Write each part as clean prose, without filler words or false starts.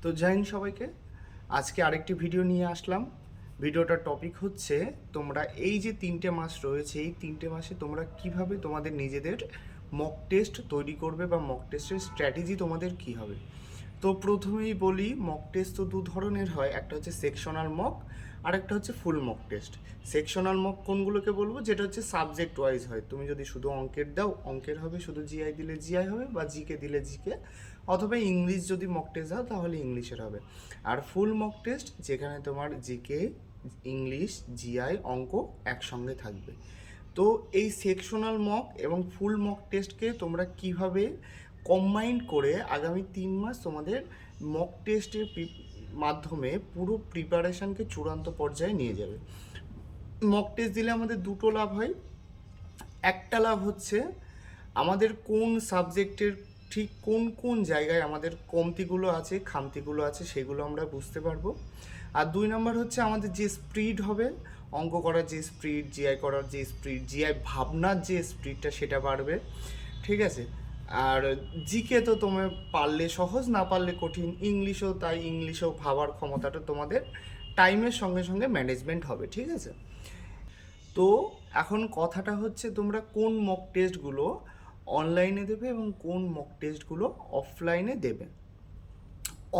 তো জয় হিন্দ সবাইকে। আজকে আরেকটি ভিডিও নিয়ে আসলাম। ভিডিওটার টপিক হচ্ছে তোমরা এই যে 3টে মাস রয়েছে, এই 3টে মাসে তোমরা কিভাবে তোমাদের নিজেদের মক টেস্ট তৈরি করবে বা মক টেস্টের স্ট্র্যাটেজি তোমাদের কি হবে। তো প্রথমেই বলি, মক টেস্ট তো দু ধরনের হয়, একটা হচ্ছে সেকশনাল মক আর একটা হচ্ছে full mock test. Sectional mock কোনগুলোকে বলবো, যেটা হচ্ছে সাবজেক্ট ওয়াইজ হয়। তুমি যদি শুধু অঙ্কের দাও অঙ্কের হবে, শুধু জিআই দিলে জিআই হবে, বা জিকে দিলে জিকে, অথবা ইংলিশ যদি মক টেস্ট দাও তাহলে ইংলিশের হবে। আর ফুল মক টেস্ট যেখানে তোমার জিকে, ইংলিশ, জিআই, অঙ্ক একসঙ্গে থাকবে। তো এই সেকশনাল মক এবং ফুল মক টেস্টকে তোমরা কিভাবে কম্বাইন করে আগামী 3 মাস তোমাদের মক টেস্টের মাধ্যমে পুরো প্রিপারেশানকে চূড়ান্ত পর্যায়ে নিয়ে যাবে। মক টেস্ট দিলে আমাদের দুটো লাভ হয়। একটা লাভ হচ্ছে আমাদের কোন সাবজেক্টের ঠিক কোন কোন জায়গায় আমাদের কমতিগুলো আছে, খামতিগুলো আছে, সেগুলো আমরা বুঝতে পারবো। আর 2 নম্বর হচ্ছে আমাদের যে স্পিড হবে, অঙ্ক করার যে স্পিড, জিআই করার যে স্পিড, জিআই ভাবনার যে স্পিডটা সেটা বাড়বে। ঠিক আছে। আর জিকে তো তোমার পারলে সহজ, না পারলে কঠিন। ইংলিশও তাই, ইংলিশেও ভাবার ক্ষমতাটা তোমাদের টাইমের সঙ্গে সঙ্গে ম্যানেজমেন্ট হবে। ঠিক আছে। তো এখন কথাটা হচ্ছে তোমরা কোন মক টেস্টগুলো অনলাইনে দেবে এবং কোন মক টেস্টগুলো অফলাইনে দেবে।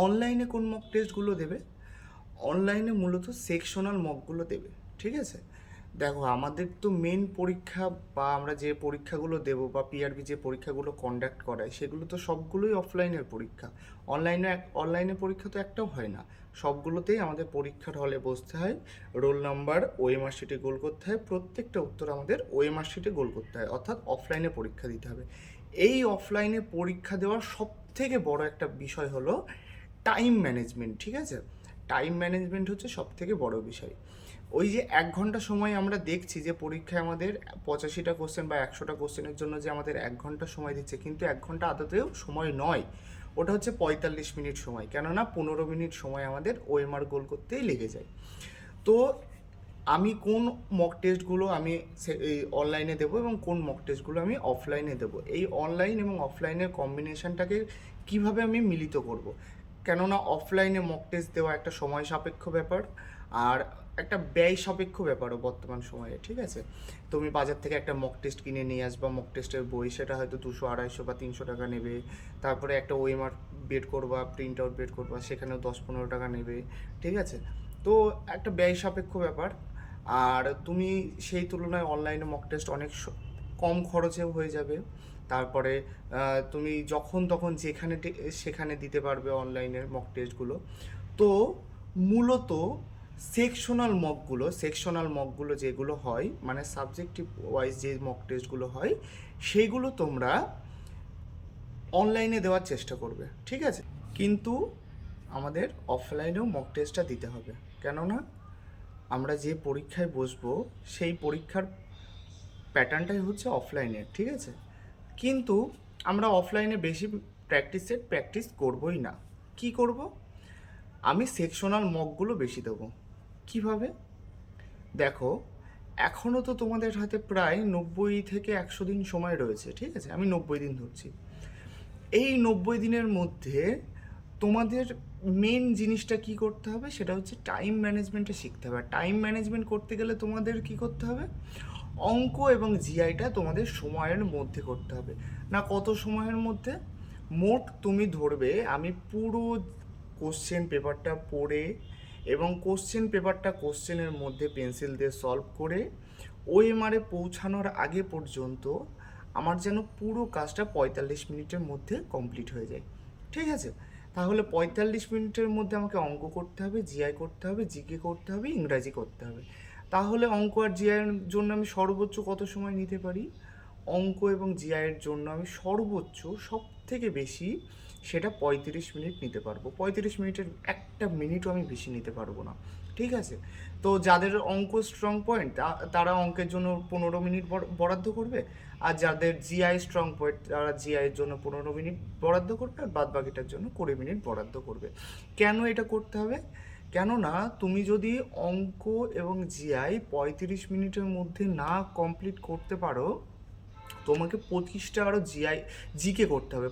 অনলাইনে কোন মক টেস্টগুলো দেবে? অনলাইনে মূলত সেকশনাল মকগুলো দেবে। ঠিক আছে। দেখো, আমাদের তো মেন পরীক্ষা বা আমরা যে পরীক্ষাগুলো দেবো বা পিআরবি যে পরীক্ষাগুলো কন্ডাক্ট করায় সেগুলো তো সবগুলোই অফলাইনের পরীক্ষা। অনলাইনে পরীক্ষা তো একটাও হয় না। সবগুলোতেই আমাদের পরীক্ষার হলে বসতে হয়, রোল নাম্বার ওএমআর শিটে গোল করতে হয়, প্রত্যেকটা উত্তর আমাদের ওএমআর শিটে গোল করতে হয়, অর্থাৎ অফলাইনে পরীক্ষা দিতে হবে। এই অফলাইনে পরীক্ষা দেওয়ার সব থেকে বড় একটা বিষয় হলো টাইম ম্যানেজমেন্ট। ঠিক আছে। টাইম ম্যানেজমেন্ট হচ্ছে সব থেকে বড় বিষয়। ওই যে 1 ঘন্টা সময় আমরা দেখছি যে পরীক্ষায় আমাদের 85টা কোশ্চেন বা 100টা কোশ্চেনের জন্য যে আমাদের 1 ঘন্টা সময় দিচ্ছে, কিন্তু 1 ঘন্টা আদতেও সময় নয়। ওটা হচ্ছে 45 মিনিট সময়, কেননা 15 মিনিট সময় আমাদের ওএমআর গোল করতেই লেগে যায়। তো আমি কোন মক টেস্টগুলো আমি এই অনলাইনে দেবো এবং কোন মক টেস্টগুলো আমি অফলাইনে দেবো, এই অনলাইন এবং অফলাইনের কম্বিনেশনটাকে কিভাবে আমি মিলিত করব। কেননা অফলাইনে মক টেস্ট দেওয়া একটা সময় সাপেক্ষ ব্যাপার, আর একটা ব্যয় সাপেক্ষ ব্যাপারও বর্তমান সময়ে। ঠিক আছে। তুমি বাজার থেকে একটা মক টেস্ট কিনে নিয়ে আসবা, মক টেস্টের বই, সেটা হয়তো 200, 250 বা 300 টাকা নেবে। তারপরে একটা ওএমআর বের করবা, প্রিন্ট আউট বের করবা, সেখানেও 10-15 টাকা নেবে। ঠিক আছে। তো একটা ব্যয় সাপেক্ষ ব্যাপার। আর তুমি সেই তুলনায় অনলাইনে মক টেস্ট অনেক কম খরচেও হয়ে যাবে। তারপরে তুমি যখন তখন যেখানে সেখানে দিতে পারবে অনলাইনের মক টেস্টগুলো। তো মূলত সেকশনাল মকগুলো যেগুলো হয়, মানে সাবজেক্টিভ ওয়াইজ যে মক টেস্টগুলো হয়, সেইগুলো তোমরা অনলাইনে দেওয়ার চেষ্টা করবে। ঠিক আছে। কিন্তু আমাদের অফলাইনেও মক টেস্টটা দিতে হবে, কেননা আমরা যে পরীক্ষায় বসবো সেই পরীক্ষার প্যাটার্নটাই হচ্ছে অফলাইনের। ঠিক আছে। কিন্তু আমরা অফলাইনে বেশি প্র্যাকটিস করবই না। কি করব? আমি সেকশনাল মকগুলো বেশি দেবো। কিভাবে? দেখো, এখনও তো তোমাদের হাতে প্রায় 90 থেকে 100 দিন সময় রয়েছে। ঠিক আছে, আমি 90 দিন ধরছি। এই 90 দিনের মধ্যে তোমাদের মেন জিনিসটা কি করতে হবে, সেটা হচ্ছে টাইম ম্যানেজমেন্টে শিখতে হবে। টাইম ম্যানেজমেন্ট করতে গেলে তোমাদের কি করতে হবে? অঙ্ক এবং জিআইটা তোমাদের সময়ের মধ্যে করতে হবে। না, কত সময়ের মধ্যে? মোট তুমি ধরবে আমি পুরো কোশ্চেন পেপারটা পড়ে এবং কোশ্চেন পেপারটা কোশ্চেনের মধ্যে পেন্সিল দিয়ে সলভ করে ওএমআরে পৌঁছানোর আগে পর্যন্ত আমার যেন পুরো কাজটা 45 মিনিটের মধ্যে কমপ্লিট হয়ে যায়। ঠিক আছে। তাহলে 45 মিনিটের মধ্যে আমাকে অঙ্ক করতে হবে, জিআই করতে হবে, জিকে করতে হবে, ইংরাজি করতে হবে। তাহলে অঙ্ক আর জিআইয়ের জন্য আমি সর্বোচ্চ কত সময় নিতে পারি? অঙ্ক এবং জিআইয়ের জন্য আমি সর্বোচ্চ, সব থেকে বেশি, সেটা 35 মিনিট নিতে পারবো। 35 মিনিটের একটা মিনিটও আমি বেশি নিতে পারবো না। ঠিক আছে। তো যাদের অঙ্ক স্ট্রং পয়েন্ট তারা অঙ্কের জন্য 15 মিনিট বরাদ্দ করবে, আর যাদের জিআই স্ট্রং পয়েন্ট তারা জিআইয়ের জন্য 15 মিনিট বরাদ্দ করবে, আর বাদ বাকিটার জন্য 20 মিনিট বরাদ্দ করবে। কেন এটা করতে হবে? কেননা তুমি যদি অঙ্ক এবং জিআই 35 মিনিটের মধ্যে না কমপ্লিট করতে পারো, তোমাকে 25টা আরও জিকে করতে হবে।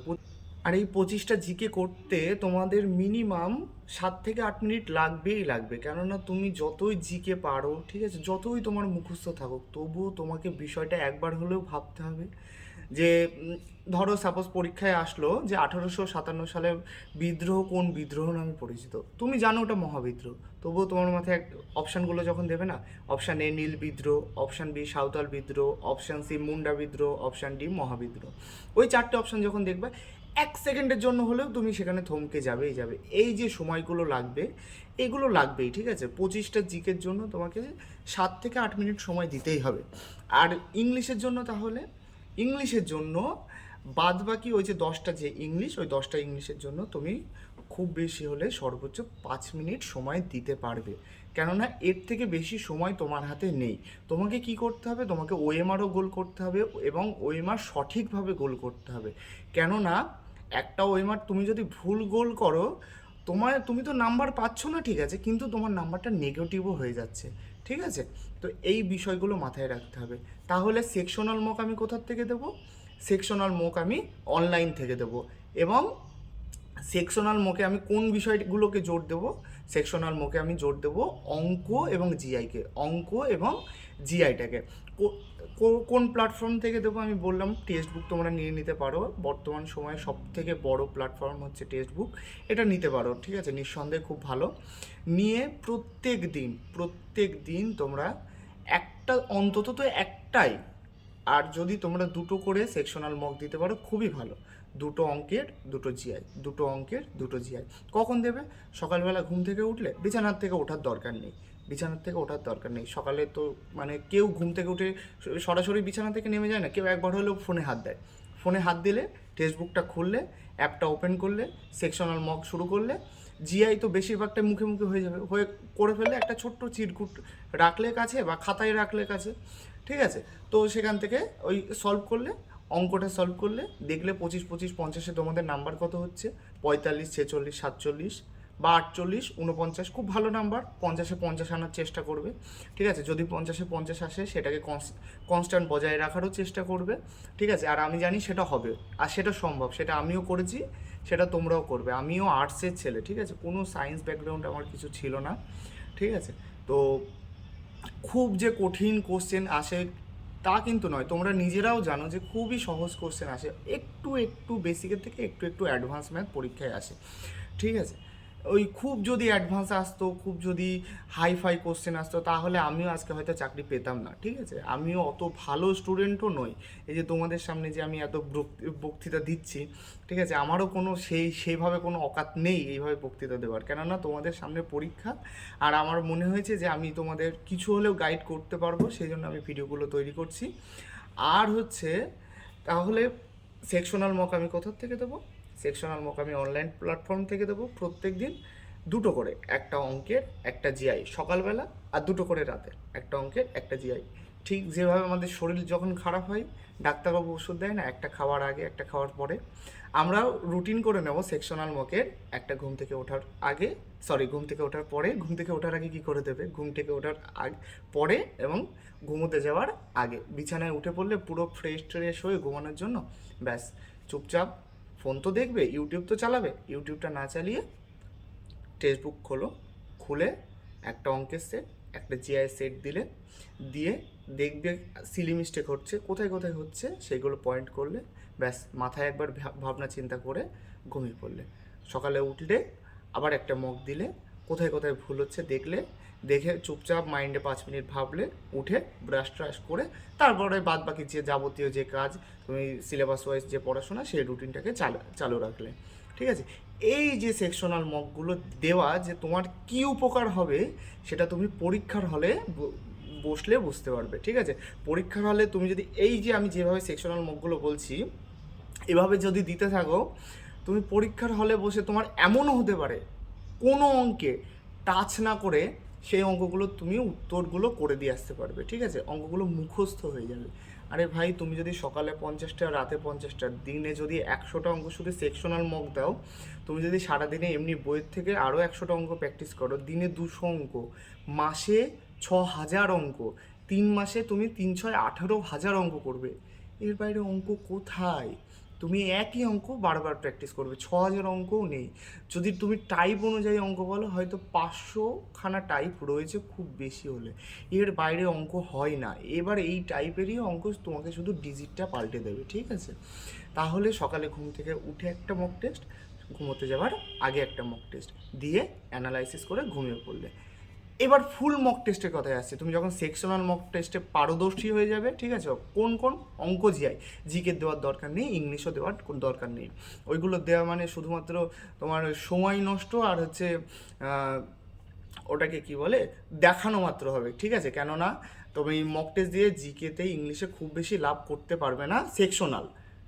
আর এই 25টা জিকে করতে তোমাদের মিনিমাম 7 থেকে 8 মিনিট লাগবে, কেননা তুমি যতই জিকে পারো, ঠিক আছে, যতই তোমার মুখস্থ থাকুক, তবুও তোমাকে বিষয়টা একবার হলেও ভাবতে হবে যে ধরো সাপোজ পরীক্ষায় আসলো যে 1857 সালে বিদ্রোহ কোন বিদ্রোহ নামে পরিচিত, তুমি জানো ওটা মহাবিদ্রোহ, তবুও তোমার মাথায় অপশানগুলো যখন দেবে না, অপশান এ নীল বিদ্রোহ, অপশান বি সাঁওতাল বিদ্রোহ, অপশান সি মুন্ডা বিদ্রোহ, অপশান ডি মহাবিদ্রোহ, ওই 4টে অপশান যখন দেখবে 1 সেকেন্ডের জন্য হলেও তুমি সেখানে থমকে যাবেই যাবে। এই যে সময়গুলো লাগবে, এগুলো লাগবেই, ঠিক আছে। 25টা জিকের জন্য তোমাকে 7 থেকে 8 মিনিট সময় দিতেই হবে। আর ইংলিশের জন্য তাহলে ইংলিশের জন্য বাদ বাকি ওই যে 10টা যে ইংলিশ, ওই 10টা ইংলিশের জন্য তুমি খুব বেশি হলে সর্বোচ্চ 5 মিনিট সময় দিতে পারবে, কেননা এর থেকে বেশি সময় তোমার হাতে নেই। তোমাকে কি করতে হবে, তোমাকে ওএমআরও গোল করতে হবে এবং ওএমআর সঠিকভাবে গোল করতে হবে, কেননা একটা ওএমআর তুমি যদি ভুল গোল করো, তুমি তো নাম্বার পাচ্ছ না, ঠিক আছে, কিন্তু তোমার নাম্বারটা নেগেটিভও হয়ে যাচ্ছে, ঠিক আছে। তো এই বিষয়গুলো মাথায় রাখতে হবে। তাহলে সেকশনাল মক আমি কোথার থেকে দেবো? সেকশনাল মক আমি অনলাইন থেকে দেবো। এবং সেকশনাল মোকে আমি কোন বিষয়গুলোকে জোর দেবো? সেকশনাল মোকে আমি জোর দেবো অঙ্ক এবং জিআইকে, অঙ্ক এবং জিআইটাকে। কোন প্ল্যাটফর্ম থেকে দেবো আমি বললাম, টেক্সট বুক তোমরা নিয়ে নিতে পারো। বর্তমান সময়ে সব থেকে বড় প্ল্যাটফর্ম হচ্ছে টেক্সট বুক, এটা নিতে পারো, ঠিক আছে, নিঃসন্দেহে খুব ভালো। নিয়ে প্রত্যেক দিন তোমরা একটা অন্তত তো একটাই, আর যদি তোমরা দুটো করে সেকশনাল মক দিতে পারো খুবই ভালো। দুটো অঙ্কের দুটো জিআই, দুটো অঙ্কের দুটো জিআই। কখন দেবে? সকালবেলা ঘুম থেকে উঠলে। বিছানার থেকে ওঠার দরকার নেই, সকালে তো মানে কেউ ঘুম থেকে উঠে সরাসরি বিছানা থেকে নেমে যায় না, কেউ একবার হলেও ফোনে হাত দেয়। ফোনে হাত দিলে, টেক্সটবুকটা খুললে, অ্যাপটা ওপেন করলে, সেকশনাল মক শুরু করলে, জিআই তো বেশিরভাগটা মুখে মুখে করে ফেললে, একটা ছোট্ট চিরকুট রাখলে কাছে বা খাতায় রাখলে কাছে, ঠিক আছে। তো সেখান থেকে ওই সলভ করলে, অঙ্কটা সলভ করলে দেখলে 25 25 50-এ তোমাদের নাম্বার কত হচ্ছে, 45 46 47 বা 48 49, খুব ভালো নাম্বার। 50-এ 50 আনার চেষ্টা করবে, ঠিক আছে। যদি 50-এ 50 আসে, সেটাকে কনস্ট্যান্ট বজায় রাখারও চেষ্টা করবে, ঠিক আছে। আর আমি জানি সেটা হবে, আর সেটা সম্ভব, সেটা আমিও করেছি, সেটা তোমরাও করবে। আমিও আর্টসের ছেলে, ঠিক আছে, কোনো সায়েন্স ব্যাকগ্রাউন্ড আমার কিছু ছিল না, ঠিক আছে। তো খুব যে কঠিন কোশ্চেন আসে তা কিন্তু নয়, তোমরা নিজেরাও জানো যে খুবই সহজ কোশ্চেন আসে, একটু একটু বেসিকের থেকে একটু একটু অ্যাডভান্স ম্যাথ পরীক্ষায় আসে, ঠিক আছে। ওই খুব যদি অ্যাডভান্স আসতো, খুব যদি হাইফাই কোশ্চেন আসতো, তাহলে আমিও আজকে হয়তো চাকরি পেতাম না, ঠিক আছে। আমিও অত ভালো স্টুডেন্টও নই, এই যে তোমাদের সামনে যে আমি এত বক্তৃতা দিচ্ছি, ঠিক আছে, আমারও কোনো সেইভাবে কোনো অকাত নেই এইভাবে বক্তৃতা দেওয়ার, কেননা তোমাদের সামনে পরীক্ষা। আর আমার মনে হয়েছে যে আমি তোমাদের কিছু হলেও গাইড করতে পারবো, সেই জন্য আমি ভিডিওগুলো তৈরি করছি। আর হচ্ছে তাহলে সেকশনাল মক আমি কোথার থেকে দেবো? সেকশনাল মক আমি অনলাইন প্ল্যাটফর্ম থেকে দেবো। প্রত্যেক দিন দুটো করে, একটা অঙ্কের একটা জিআই সকালবেলা, আর দুটো করে রাতে, একটা অঙ্কের একটা জিআই। ঠিক যেভাবে আমাদের শরীর যখন খারাপ হয়, ডাক্তারবাবু ওষুধ দেয় না, একটা খাওয়ার আগে একটা খাওয়ার পরে, আমরাও রুটিন করে নেব সেকশনাল মকের। একটা ঘুম থেকে ওঠার আগে, ঘুম থেকে ওঠার পরে, ঘুম থেকে ওঠার আগে কী করে দেবে, ঘুম থেকে ওঠার আগে, পরে এবং ঘুমোতে যাওয়ার আগে। বিছানায় উঠে পড়লে পুরো ফ্রেশ হয়ে ঘুমানোর জন্য, ব্যাস, চুপচাপ ফোন তো দেখবে, ইউটিউব তো চালাবে, ইউটিউবটা না চালিয়ে টেক্সট বুক খুলে একটা অঙ্কের সেট, একটা জিআই সেট দিয়ে দেখবে সিলি মিস্টেক হচ্ছে কোথায় কোথায় হচ্ছে, সেগুলো পয়েন্ট করলে, ব্যাস, মাথায় একবার ভাবনা চিন্তা করে ঘুমিয়ে পড়লে। সকালে উঠলে আবার একটা মক দিলে, কোথায় কোথায় ভুল হচ্ছে দেখে চুপচাপ মাইন্ডে 5 মিনিট ভাবলে, উঠে ব্রাশ ট্রাশ করে তারপরে বাদ বাকি যে যাবতীয় যে কাজ, তুমি সিলেবাস ওয়াইজ যে পড়াশোনা, সেই রুটিনটাকে চালু রাখলে, ঠিক আছে। এই যে সেকশনাল মকগুলো দেওয়া যে তোমার কি উপকার হবে, সেটা তুমি পরীক্ষার হলে বসলে বুঝতে পারবে, ঠিক আছে। পরীক্ষার হলে তুমি যদি এই যে আমি যেভাবে সেকশনাল মকগুলো বলছি এভাবে যদি দিতে থাকো, তুমি পরীক্ষার হলে বসে তোমার এমনও হতে পারে কোনো অঙ্কে টাচ না করে সেই অঙ্কগুলো তুমি উত্তরগুলো করে দিয়ে আসতে পারবে, ঠিক আছে, অঙ্কগুলো মুখস্থ হয়ে যাবে। আরে ভাই, তুমি যদি সকালে 50টা, রাতে 50টা, দিনে যদি 100টা অঙ্ক শুধু সেকশনাল মক দাও, তুমি যদি সারাদিনে এমনি বইয়ের থেকে আরও 100টা অঙ্ক প্র্যাকটিস করো, দিনে 200 অঙ্ক, মাসে 6000 অঙ্ক, 3 মাসে তুমি 3 6 18,000 অঙ্ক করবে। এর বাইরে অঙ্ক কোথায়? তুমি একই অঙ্ক বারবার প্র্যাকটিস করবে। 6,000 অঙ্কও নেই। যদি তুমি টাইপ অনুযায়ী অঙ্ক বলো, হয়তো 500খানা টাইপ রয়েছে খুব বেশি হলে, এর বাইরে অঙ্ক হয় না। এবার এই টাইপেরই অঙ্ক তোমাকে শুধু ডিজিটটা পাল্টে দেবে, ঠিক আছে? তাহলে সকালে ঘুম থেকে উঠে একটা মক টেস্ট, ঘুমোতে যাওয়ার আগে একটা মক টেস্ট দিয়ে অ্যানালাইসিস করে ঘুমিয়ে পড়লে। এবার ফুল মক টেস্টের কথায় আসছে। তুমি যখন সেকশনাল মক টেস্টে পারদর্শী হয়ে যাবে, ঠিক আছে, কোন কোন অঙ্ক জিকে দেওয়ার দরকার নেই, ইংলিশও দেওয়ার কোনো দরকার নেই। ওইগুলো দেওয়া মানে শুধুমাত্র তোমার সময় নষ্ট আর হচ্ছে ওটাকে কি বলে, দেখানো মাত্র হবে, ঠিক আছে? কেননা তুমি মক টেস্ট দিয়ে জিকেতে ইংলিশে খুব বেশি লাভ করতে পারবে না সেকশনাল,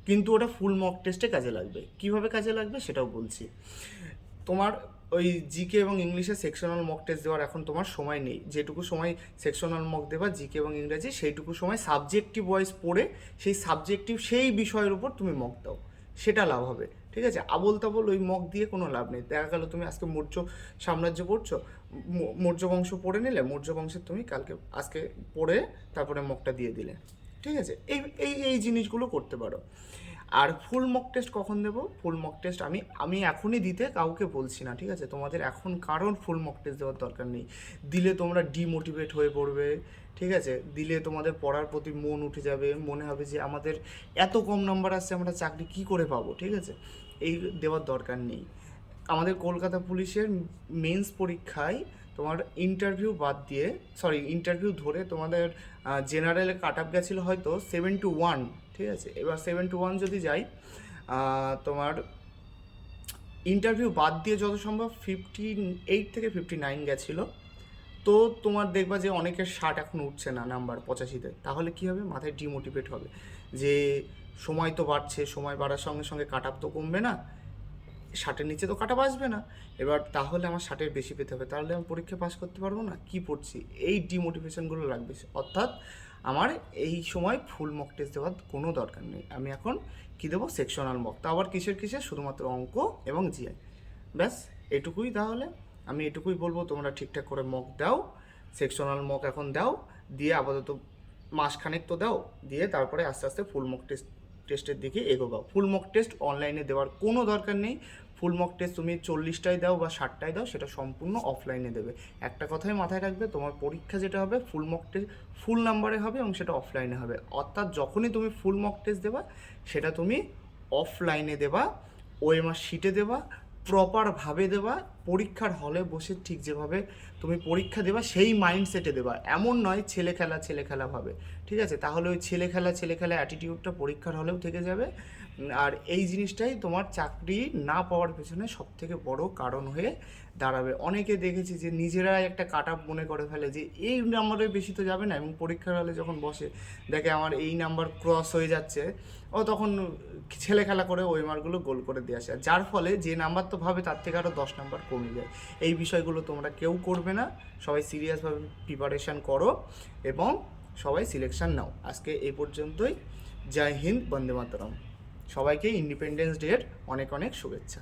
কিন্তু ওটা ফুল মক টেস্টে কাজে লাগবে। কিভাবে কাজে লাগবে সেটাও বলছি। তোমার ওই জিকে এবং ইংলিশে সেকশনাল মক টেস্ট দেওয়ার এখন তোমার সময় নেই। যেটুকু সময় সেকশনাল মক দেবা জিকে এবং ইংরেজি, সেইটুকু সময় সাবজেক্টিভ ওয়াইজ পড়ে সেই বিষয়ের উপর তুমি মক দাও, সেটা লাভ হবে, ঠিক আছে? আবোল তাবোল ওই মক দিয়ে কোনো লাভ নেই। দেখা গেল তুমি আজকে মৌর্য সাম্রাজ্য পড়ছো, মৌর্য বংশ পড়ে নিলে, মৌর্য বংশের তুমি আজকে পড়ে তারপরে মকটা দিয়ে দিলে, ঠিক আছে? এই এই এই জিনিসগুলো করতে পারো। আর ফুল মক টেস্ট কখন দেবো? ফুল মক টেস্ট আমি এখনই দিতে কাউকে বলছি না, ঠিক আছে? তোমাদের এখন কারণ ফুল মক টেস্ট দেওয়ার দরকার নেই। দিলে তোমরা ডিমোটিভেট হয়ে পড়বে, ঠিক আছে? দিলে তোমাদের পড়ার প্রতি মন উঠে যাবে, মনে হবে যে আমাদের এত কম নাম্বার আসছে, আমরা চাকরি কী করে পাবো, ঠিক আছে? এই দেওয়ার দরকার নেই। আমাদের কলকাতা পুলিশের মেন্স পরীক্ষায় তোমার ইন্টারভিউ ধরে তোমাদের জেনারেলে কাট আপ গেছিলো হয়তো 7-1, ঠিক আছে? এবার 7-1 যদি যাই, তোমার ইন্টারভিউ বাদ দিয়ে যত সম্ভব 58 থেকে 59 গেছিলো। তো তোমার দেখবা যে অনেকের 60 এখন উঠছে না নাম্বার 85-তে। তাহলে কী হবে? মাথায় ডিমোটিভেট হবে যে সময় তো বাড়ছে, সময় বাড়ার সঙ্গে সঙ্গে কাট আপ তো কমবে না, 60-এর নিচে তো কাট আপ আসবে না। এবার তাহলে আমার 60-এর বেশি পেতে হবে, তাহলে আমি পরীক্ষা পাস করতে পারবো না, কী পড়ছি, এই ডিমোটিভেশনগুলো লাগবে। অর্থাৎ আমার এই সময় ফুল মক টেস্ট দেওয়ার কোনো দরকার নেই। আমি এখন কী দেবো? Sectional mock. তা আবার কিসের? শুধুমাত্র অঙ্ক এবং জিআই, ব্যাস এটুকুই। তাহলে আমি এটুকুই বলবো, তোমরা ঠিকঠাক করে মক দাও, সেকশনাল মক এখন দাও, দিয়ে আপাতত মাসখানেক তো দাও, দিয়ে তারপরে আস্তে আস্তে ফুল মক টেস্টের দিকে এগোগাও। ফুল মক টেস্ট অনলাইনে দেওয়ার কোনো দরকার নেই। ফুল মক টেস্ট তুমি 40টায় দাও বা 60টায় দাও, সেটা সম্পূর্ণ অফলাইনে দেবে। একটা কথাই মাথায় রাখবে, তোমার পরীক্ষা যেটা হবে ফুল মক টেস্ট ফুল নাম্বারে হবে এবং সেটা অফলাইনে হবে। অর্থাৎ যখনই তুমি ফুল মক টেস্ট দেবা, সেটা তুমি অফলাইনে দেবা, ওএমআর শিটে দেবা, প্রপারভাবে দেবা, পরীক্ষার হলে বসে ঠিক যেভাবে তুমি পরীক্ষা দেবা সেই মাইন্ডসেটে দেবা। এমন নয় ছেলে খেলা ভাবে, ঠিক আছে? তাহলে ওই ছেলে খেলা অ্যাটিটিউডটা পরীক্ষার হলেও থেকে যাবে। আর এই জিনিসটাই তোমার চাকরি না পাওয়ার পেছনে সবথেকে বড় কারণ হয়ে দাঁড়াবে। অনেকে দেখেছি যে নিজেরাই একটা কাট আপ মনে করে ফেলে যে এই নাম্বারে বেশি তো যাবে না, এবং পরীক্ষার হলে যখন বসে দেখে আমার এই নাম্বার ক্রস হয়ে যাচ্ছে, ও তখন ছেলে খেলা করে ওই মার্কগুলো গোল করে দিয়ে আসে, যার ফলে যে নাম্বার তো ভাবে তার থেকে আরও 10 নাম্বার কমে যায়। এই বিষয়গুলো তোমরা কেউ করবে না। সবাই সিরিয়াসভাবে প্রিপারেশান করো এবং সবাই সিলেকশান নাও। আজকে এই পর্যন্তই। জয় হিন্দ, বন্দে মাতরম। সবাইকে ইন্ডিপেন্ডেন্স ডের অনেক অনেক শুভেচ্ছা।